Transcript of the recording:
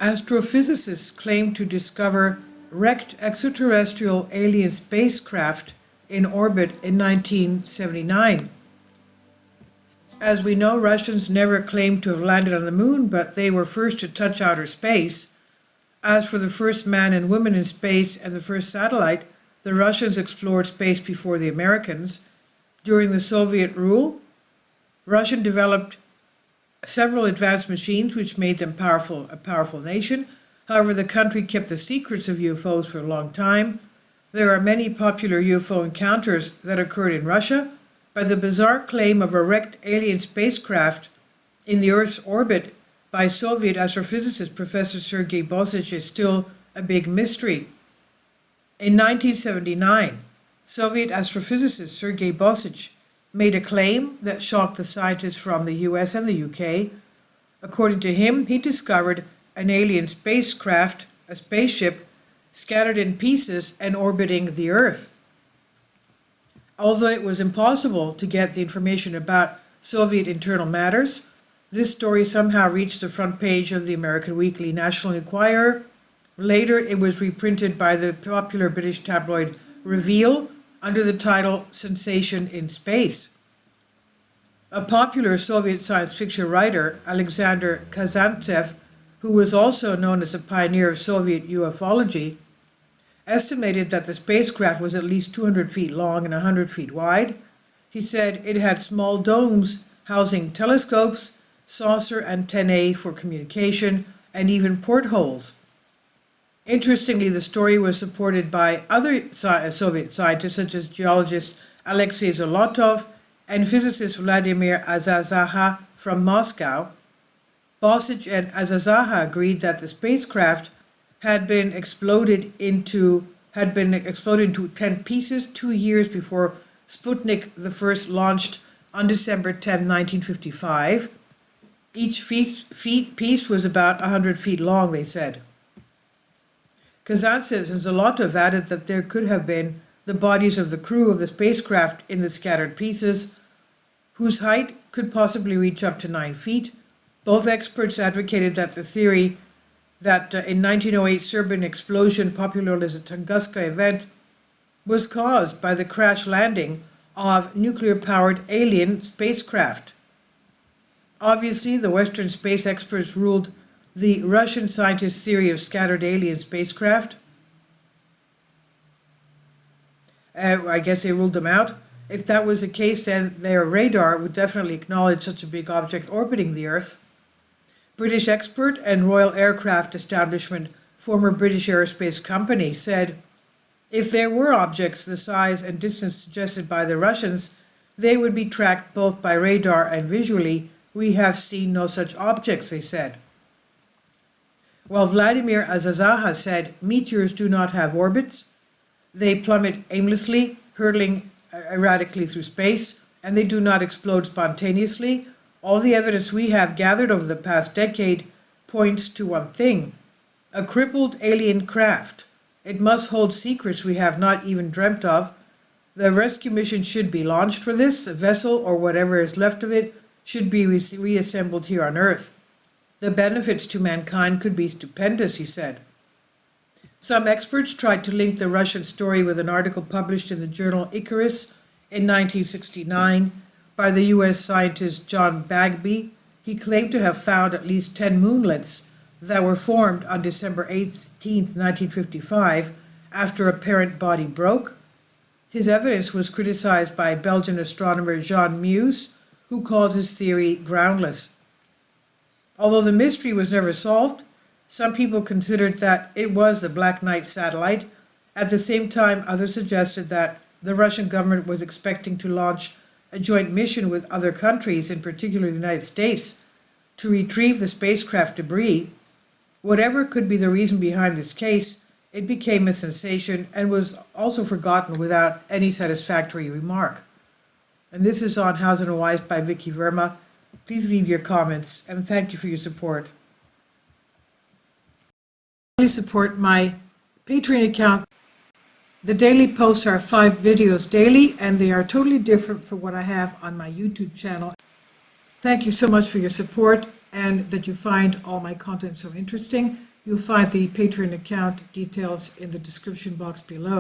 Astrophysicists claim to discover wrecked extraterrestrial alien spacecraft in orbit in 1979. As we know, Russians never claimed to have landed on the moon, but they were first to touch outer space. As for the first man and woman in space and the first satellite, the Russians explored space before the Americans. During the Soviet rule, Russia developed several advanced machines which made them a powerful nation. However, the country kept the secrets of UFOs for a long time. There are many popular UFO encounters that occurred in Russia, but the bizarre claim of a wrecked alien spacecraft in the Earth's orbit by Soviet astrophysicist Professor Sergei Bosich is still a big mystery. In 1979, Soviet astrophysicist Sergei Bosich made a claim that shocked the scientists from the US and the UK. According to him, he discovered an alien spacecraft, a spaceship, scattered in pieces and orbiting the Earth. Although it was impossible to get the information about Soviet internal matters, this story somehow reached the front page of the American weekly National Enquirer. Later, it was reprinted by the popular British tabloid Reveal under the title Sensation in Space. A popular Soviet science fiction writer, Alexander Kazantsev, who was also known as a pioneer of Soviet ufology, estimated that the spacecraft was at least 200 feet long and 100 feet wide. He said it had small domes housing telescopes, saucer antennae for communication, and even portholes. Interestingly, the story was supported by other Soviet scientists such as geologist Alexei Zolotov and physicist Vladimir Azazaha from Moscow. Bosich and Azazaha agreed that the spacecraft had been exploded into 10 pieces 2 years before Sputnik the first launched on December 10, 1955. Each piece was about 100 feet long, they said. Kazantsev and Zolotov added that there could have been the bodies of the crew of the spacecraft in the scattered pieces, whose height could possibly reach up to 9 feet. Both experts advocated that the theory that in 1908 Serbian explosion, popularly known as the Tunguska event, was caused by the crash landing of nuclear-powered alien spacecraft. Obviously, the Western space experts ruled the Russian scientists' theory of scattered alien spacecraft. I guess they ruled them out. If that was the case, then their radar would definitely acknowledge such a big object orbiting the Earth. British expert and Royal Aircraft Establishment, former British Aerospace Company, said, if there were objects the size and distance suggested by the Russians, they would be tracked both by radar and visually. We have seen no such objects, they said. While Vladimir Azazaha said meteors do not have orbits, they plummet aimlessly, hurtling erratically through space, and they do not explode spontaneously. All the evidence we have gathered over the past decade points to one thing: a crippled alien craft. It must hold secrets we have not even dreamt of. The rescue mission should be launched for this. A vessel, or whatever is left of it, should be reassembled here on Earth. The benefits to mankind could be stupendous, he said. Some experts tried to link the Russian story with an article published in the journal Icarus in 1969 by the U.S. scientist John Bagby. He claimed to have found at least 10 moonlets that were formed on December 18, 1955, after a parent body broke. His evidence was criticized by Belgian astronomer Jean Meus, who called his theory groundless. Although the mystery was never solved, some people considered that it was the Black Knight satellite. At the same time, others suggested that the Russian government was expecting to launch a joint mission with other countries, in particular the United States, to retrieve the spacecraft debris. Whatever could be the reason behind this case, it became a sensation and was also forgotten without any satisfactory remark. And this is on Hows and Wise by Vicky Verma. Please leave your comments, and thank you for your support. Please support my Patreon account. The daily posts are 5 videos daily, and they are totally different from what I have on my YouTube channel. Thank you so much for your support and that you find all my content so interesting. You'll find the Patreon account details in the description box below.